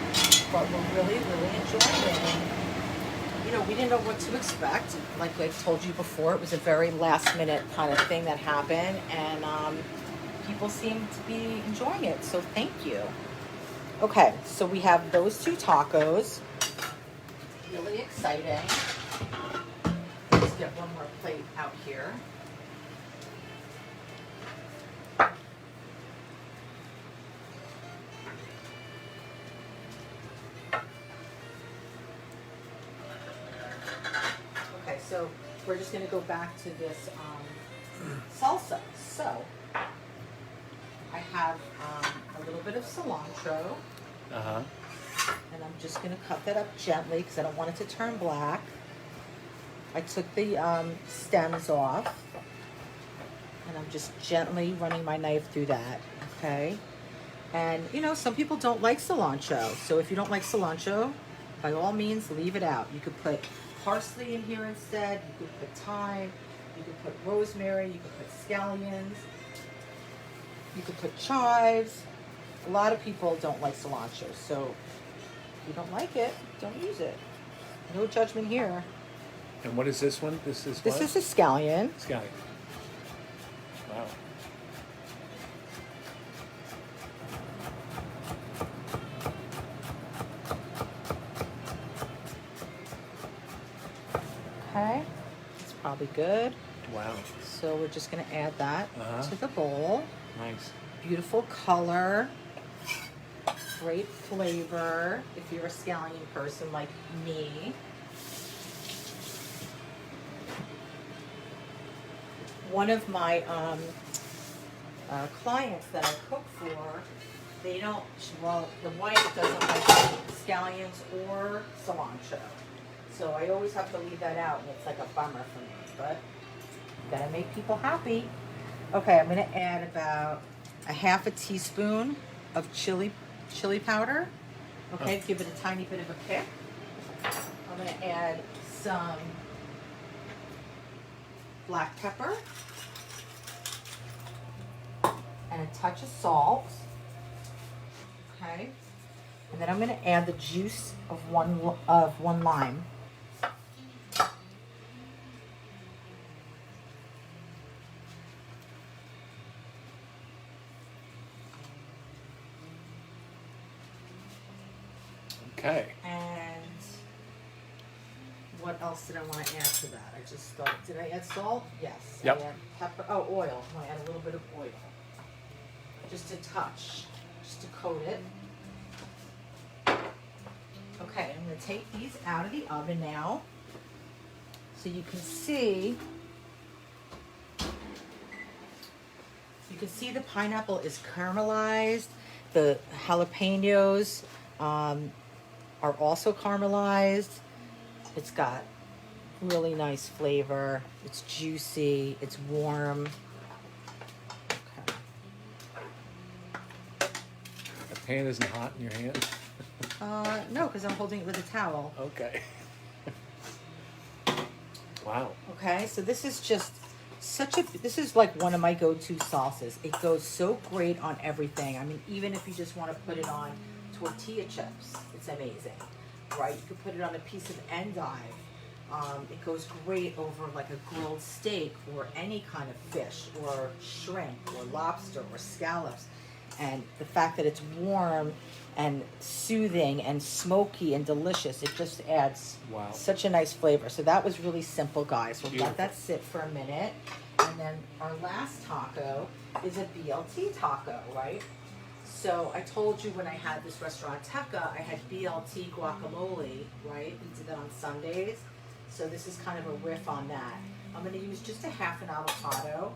But we're really, really enjoying it. And, you know, we didn't know what to expect. Like I told you before, it was a very last minute kind of thing that happened. And people seem to be enjoying it. So thank you. Okay, so we have those two tacos. Really exciting. Let's get one more plate out here. Okay, so we're just gonna go back to this salsa. So I have a little bit of cilantro, Uh-huh. and I'm just gonna cut that up gently because I don't want it to turn black. I took the stems off, and I'm just gently running my knife through that, okay? And you know, some people don't like cilantro, so if you don't like cilantro, by all means, leave it out. You could put parsley in here instead, you could put thyme, you could put rosemary, you could put scallions, you could put chives. A lot of people don't like cilantro, so if you don't like it, don't use it. No judgment here. And what is this one? This is what? This is a scallion. Scallion. Wow. Okay, it's probably good. Wow. So we're just gonna add that Uh-huh. to the bowl. Nice. Beautiful color, great flavor if you're a scallion person like me. One of my clients that I cook for, they don't, well, the wife doesn't like scallions or cilantro. So I always have to leave that out, and it's like a bummer for me, but gotta make people happy. Okay, I'm gonna add about a half a teaspoon of chili powder. Okay, give it a tiny bit of a kick. I'm gonna add some black pepper and a touch of salt. Okay, and then I'm gonna add the juice of one lime. Okay. And what else did I want to add to that? I just thought, did I add salt? Yes. Yep. I add pepper. Oh, oil. I want to add a little bit of oil. Just a touch, just to coat it. Okay, I'm going to take these out of the oven now. So you can see, the pineapple is caramelized. The jalapenos are also caramelized. It's got really nice flavor. It's juicy. It's warm. Okay. The pan isn't hot in your hand? No, because I'm holding it with a towel. Okay. Wow. Okay, so this is just this is like one of my go-to sauces. It goes so great on everything. I mean, even if you just want to put it on tortilla chips, it's amazing, right? You could put it on a piece of endive. It goes great over like a grilled steak or any kind of fish or shrimp or lobster or scallops. And the fact that it's warm and soothing and smoky and delicious, it just adds Wow. such a nice flavor. So that was really simple, guys. We'll Beautiful. let that sit for a minute. And then our last taco is a BLT taco, right? So I told you when I had this restaurant Teca, I had BLT guacamole, right? We did that on Sundays. So this is kind of a riff on that. I'm going to use just a half an avocado.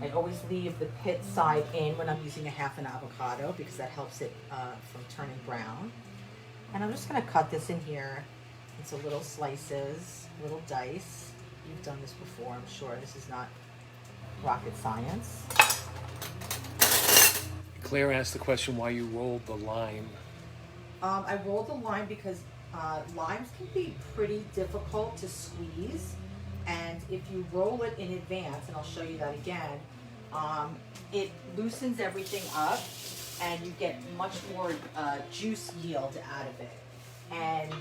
I always leave the pit side in when I'm using a half an avocado because that helps it from turning brown. And I'm just going to cut this in here into little slices, little dice. You've done this before, I'm sure. This is not rocket science. Claire asked the question why you rolled the lime. I rolled the lime because limes can be pretty difficult to squeeze. And if you roll it in advance, and I'll show you that again, it loosens everything up and you get much more juice yield out of it. And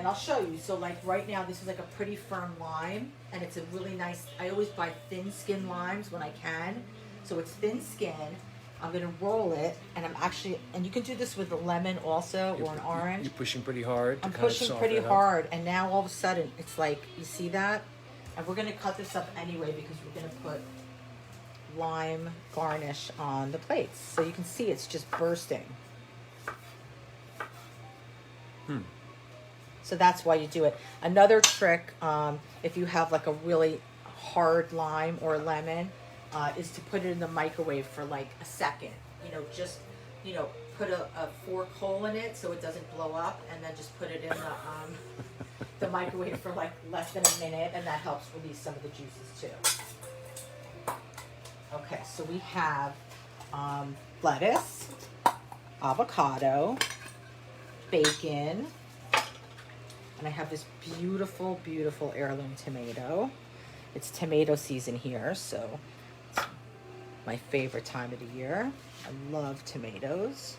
I'll show you. So like right now, this is like a pretty firm lime, and it's a really nice, I always buy thin skin limes when I can. So it's thin skin. I'm gonna roll it, and I'm actually, and you can do this with a lemon also, or an orange. You're pushing pretty hard to I'm kind of pushing soften pretty it up. hard, and now all of a sudden, it's like, you see that? And we're gonna cut this up anyway because we're gonna put lime garnish on the plates. So you can see it's just bursting. So that's why you do it. Another trick, if you have like a really hard lime or lemon, is to put it in the microwave for like a second. Just put a fork hole in it so it doesn't blow up, and then just put it in the microwave for like less than a minute, and that helps release some of the juices too. Okay, so we have lettuce, avocado, bacon, and I have this beautiful, beautiful heirloom tomato. It's tomato season here, so it's my favorite time of the year. I love tomatoes.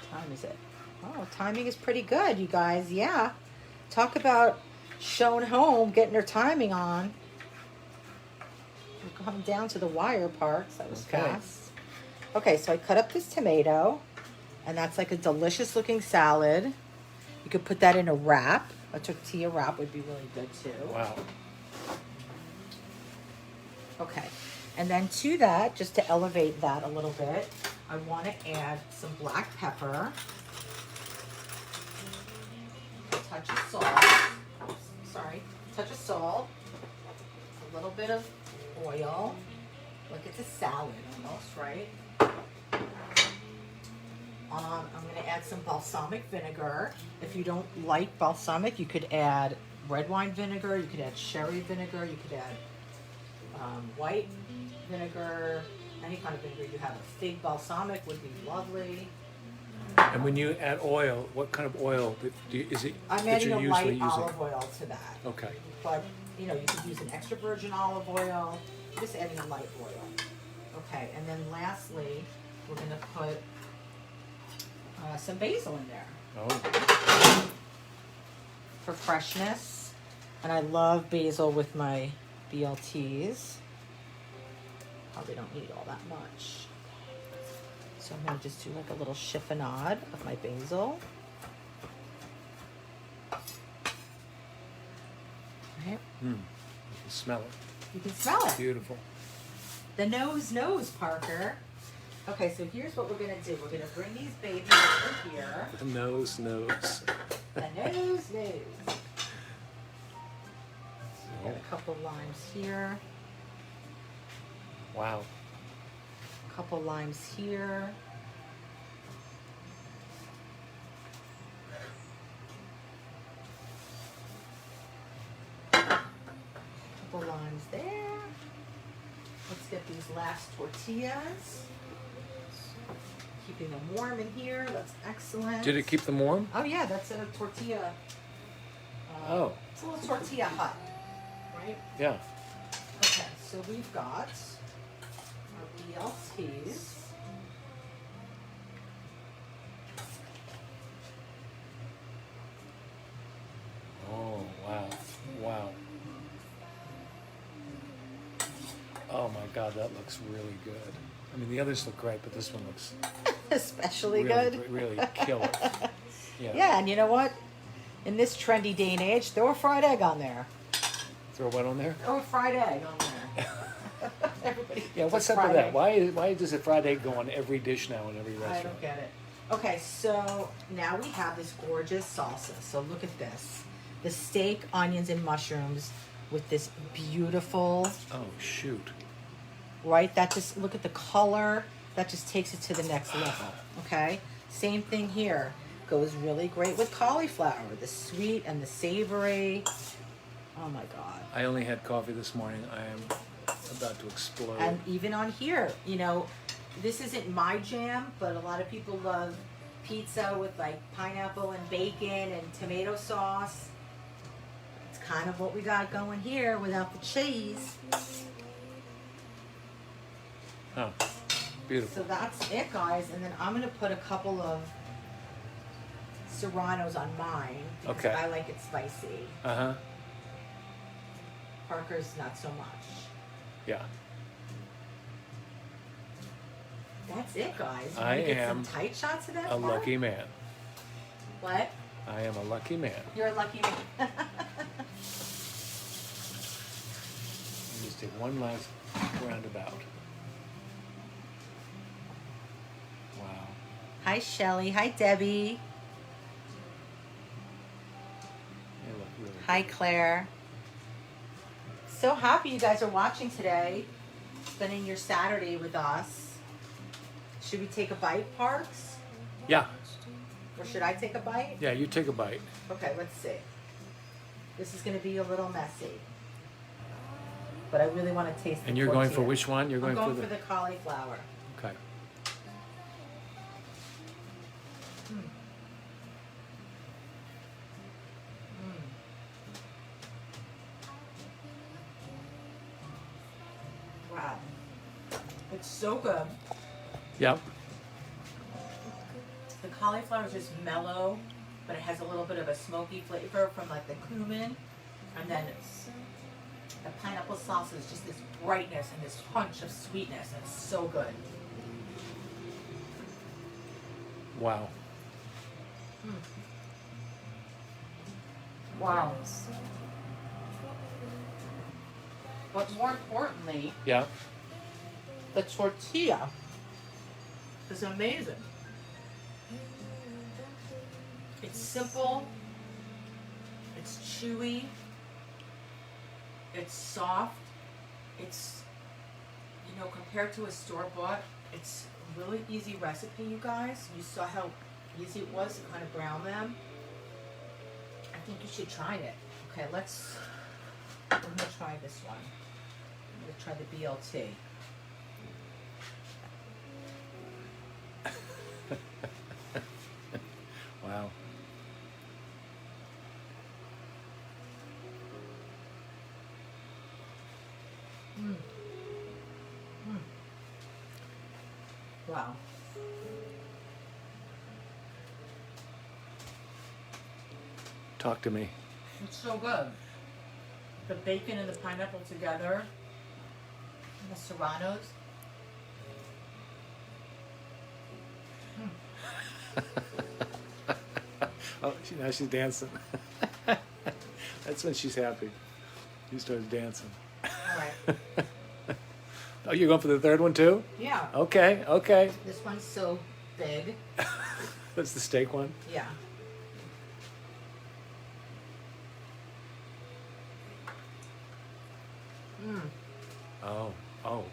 What time is it? Oh, timing is pretty good, you guys. Yeah. Talk about Schoen home, getting her timing on. We're coming down to the wire part, so that was fast. Okay, so I cut up this tomato, and that's like a delicious looking salad. You could put that in a wrap. A tortilla wrap would be really good too. Wow. Okay, and then to that, just to elevate that a little bit, I want to add some black pepper, a touch of salt, a touch of salt, a little bit of oil, like it's a salad almost, right? I'm going to add some balsamic vinegar. If you don't like balsamic, you could add red wine vinegar, you could add sherry vinegar, you could add white vinegar, any kind of vinegar you have. A fig balsamic would be lovely. And when you add oil, what kind of oil is it I'm that adding you're a usually light using? olive oil to that. Okay. But, you could use an extra virgin olive oil. Just adding a light oil. Okay, and then lastly, we're going to put some basil in there. Oh. For freshness. And I love basil with my BLTs. Probably don't need all that much. So I'm going to just do like a little chiffonade of my basil. Right. You can smell it. You can smell it. Beautiful. The nose knows, Parker. Okay, so here's what we're going to do. We're going to bring these babies over here. The nose knows. The nose knows. Got a couple limes here. Wow. A couple limes here. Couple limes there. Let's get these last tortillas. Keeping them warm in here. That's excellent. Did it keep them warm? Oh yeah, that's a tortilla. Oh. It's a little tortilla hut, right? Yeah. Okay, so we've got our BLTs. Oh, wow. Wow. Oh my God, that looks really good. I mean, the others look great, but this one looks Especially really, good. really killer. Yeah. Yeah, and you know what? In this trendy day and age, throw a fried egg on there. Throw what on there? Throw a fried egg on there. Everybody Yeah, puts what's up fried with that? egg. Why does a fried egg go on every dish now in every I restaurant? don't get it. Okay, so now we have this gorgeous salsa. So look at this. The steak, onions, and mushrooms with this beautiful, Oh, shoot. right? That just, look at the color. That just takes it to the next level, okay? Same thing here. Goes really great with cauliflower. The sweet and the savory. Oh my God. I only had coffee this morning. I am about to explode. And even on here, this isn't my jam, but a lot of people love pizza with like pineapple and bacon and tomato sauce. It's kind of what we got going here without the cheese. Oh, beautiful. So that's it, guys. And then I'm going to put a couple of serranos on mine because Okay. I like it spicy. Uh-huh. Parker's not so much. Yeah. That's it, guys. You I wanna get am some tight shots of that. A Park? lucky man. What? I am a lucky man. You're a lucky man. Just take one last roundabout. Wow. Hi, Shelly. Hi, Debbie. They look really Hi, Claire. So happy you guys are watching today, spending your Saturday with us. Should we take a bite, Parks? good. Yeah. Or should I take a bite? Yeah, you take a bite. Okay, let's see. This is going to be a little messy. But I really want to taste the And you're going for tortilla. which one? You're I'm going going for the cauliflower. Okay. Wow. It's so good. Yep. The cauliflower is just mellow, but it has a little bit of a smoky flavor from like the cumin. And then the pineapple sauce is just this brightness and this punch of sweetness, and it's so good. Wow. Wow. But more importantly, Yeah. the tortilla is amazing. It's simple, it's chewy, it's soft, it's, you know, compared to a store-bought, it's a really easy recipe, you guys. You saw how easy it was to kind of brown them. I think you should try it. Okay, I'm gonna try this one. I'm gonna try the BLT. Wow. Wow. Talk to me. It's so good. The bacon and the pineapple together, and the serranos. Oh, now she's dancing. That's when she's happy. She starts dancing. All right. Oh, you're going for the third one too? Yeah. Okay, okay. This one's so big. That's the steak one? Yeah. Oh, oh.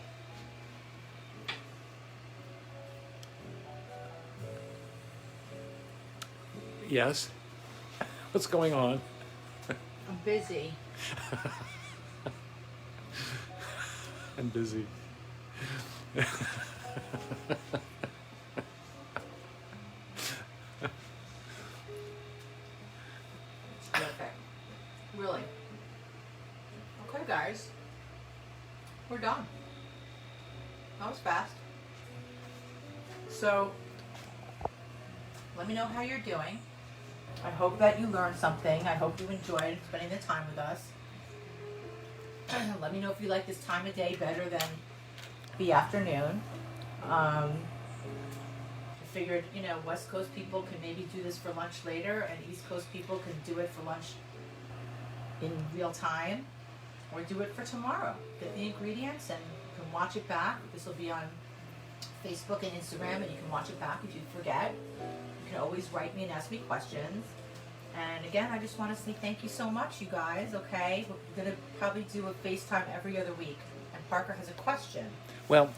Yes? What's going on? I'm busy. I'm busy. It's perfect. Really. Okay, guys. We're done. That was fast. So, let me know how you're doing. I hope that you learned something. I hope you enjoyed spending the time with us. Let me know if you like this time of day better than the afternoon. I figured, you know, West Coast people can maybe do this for lunch later, and East Coast people can do it for lunch in real time, or do it for tomorrow. Get the ingredients and you can watch it back. This will be on Facebook and Instagram, and you can watch it back if you forget. You can always write me and ask me questions. And again, I just want to say thank you so much, you guys, okay? We're going to probably do a FaceTime every other week. And Parker has a question. Well,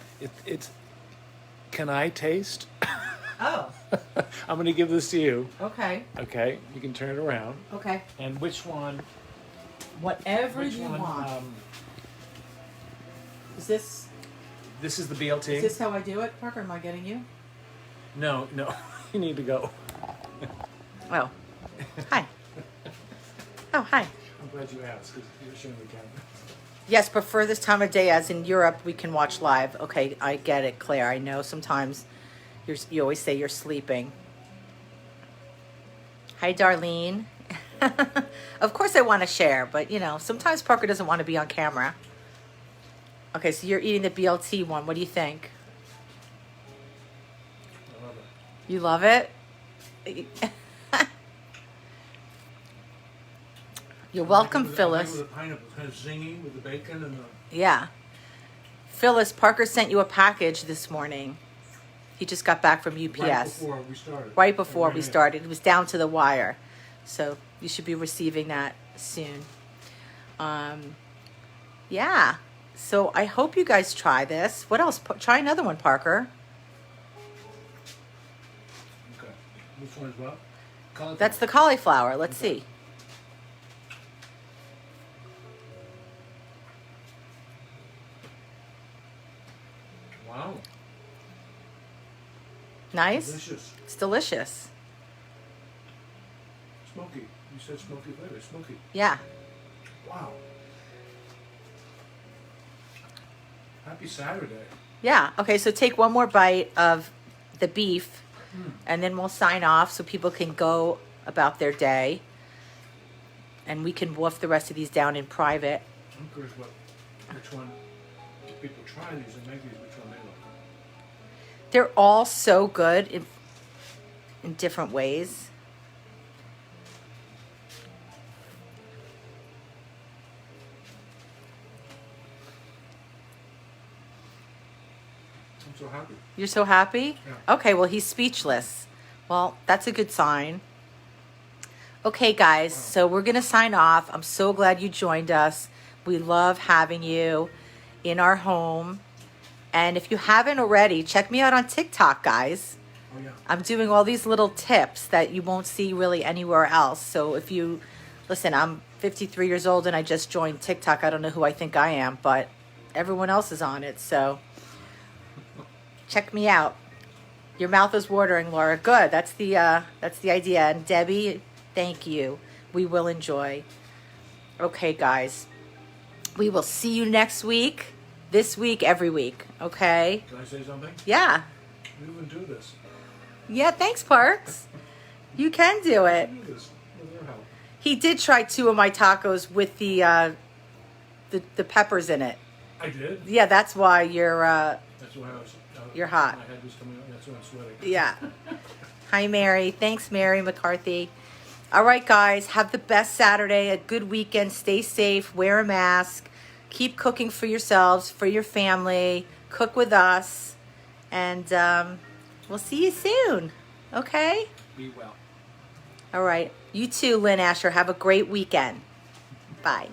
it's. Can I taste? Oh, I'm going to give this to you. okay. Okay, you can turn it around. Okay. And which one? Whatever Which you one? want. Is this This is the BLT. is this how I do it, Parker? Am I getting you? No, no, you need to go. Oh. Hi. Oh, hi. I'm glad you asked because you're showing the camera. Yes, prefer this time of day, as in Europe, we can watch live. Okay, I get it, Claire. I know sometimes you always say you're sleeping. Hi, Darlene. Of course I want to share, but, you know, sometimes Parker doesn't want to be on camera. Okay, so you're eating the BLT one. What do you think? I love it. You love it? You're welcome, I like Phyllis. it with the pineapple, it's kind of zingy with the bacon and the. Yeah. Phyllis, Parker sent you a package this morning. He just got back from UPS. Right before we started. Right before Right we in. started. It was down to the wire. So you should be receiving that soon. Yeah. So I hope you guys try this. What else? Try another one, Parker. Okay. Which one is what? Cauliflower. That's the cauliflower. Let's see. Wow. Nice? Delicious. It's delicious. Smoky. You said smoky flavor. Smoky. Yeah. Wow. Happy Saturday. Yeah. Okay, so take one more bite of the beef, and then we'll sign off so people can go about their day. And we can wolf the rest of these down in private. I'm curious which one, if people try these and make these, which one they like. They're all so good in different ways. I'm so happy. You're so happy? Yeah. Okay, well, he's speechless. Well, that's a good sign. Okay, guys, so we're going to sign off. I'm so glad you joined us. We love having you in our home. And if you haven't already, check me out on TikTok, guys. Oh, yeah. I'm doing all these little tips that you won't see really anywhere else. So if you, listen, I'm 53 years old and I just joined TikTok. I don't know who I think I am, but everyone else is on it. So check me out. Your mouth is watering, Laura. Good. That's the idea. And Debbie, thank you. We will enjoy. Okay, guys. We will see you next week. This week, every week. Okay? Can I say something? Yeah. We wouldn't do this. Yeah, thanks, Parks. You can do it. We do this with your help. He did try 2 of my tacos with the peppers in it. I did. Yeah, that's why you're That's why I was. You're hot. My head was coming out. That's why I'm sweating. yeah. Hi, Mary. Thanks, Mary McCarthy. All right, guys. Have the best Saturday, a good weekend. Stay safe. Wear a mask. Keep cooking for yourselves, for your family. Cook with us. And we'll see you soon. Okay? Be well. All right. You too, Lynn Asher. Have a great weekend. Bye.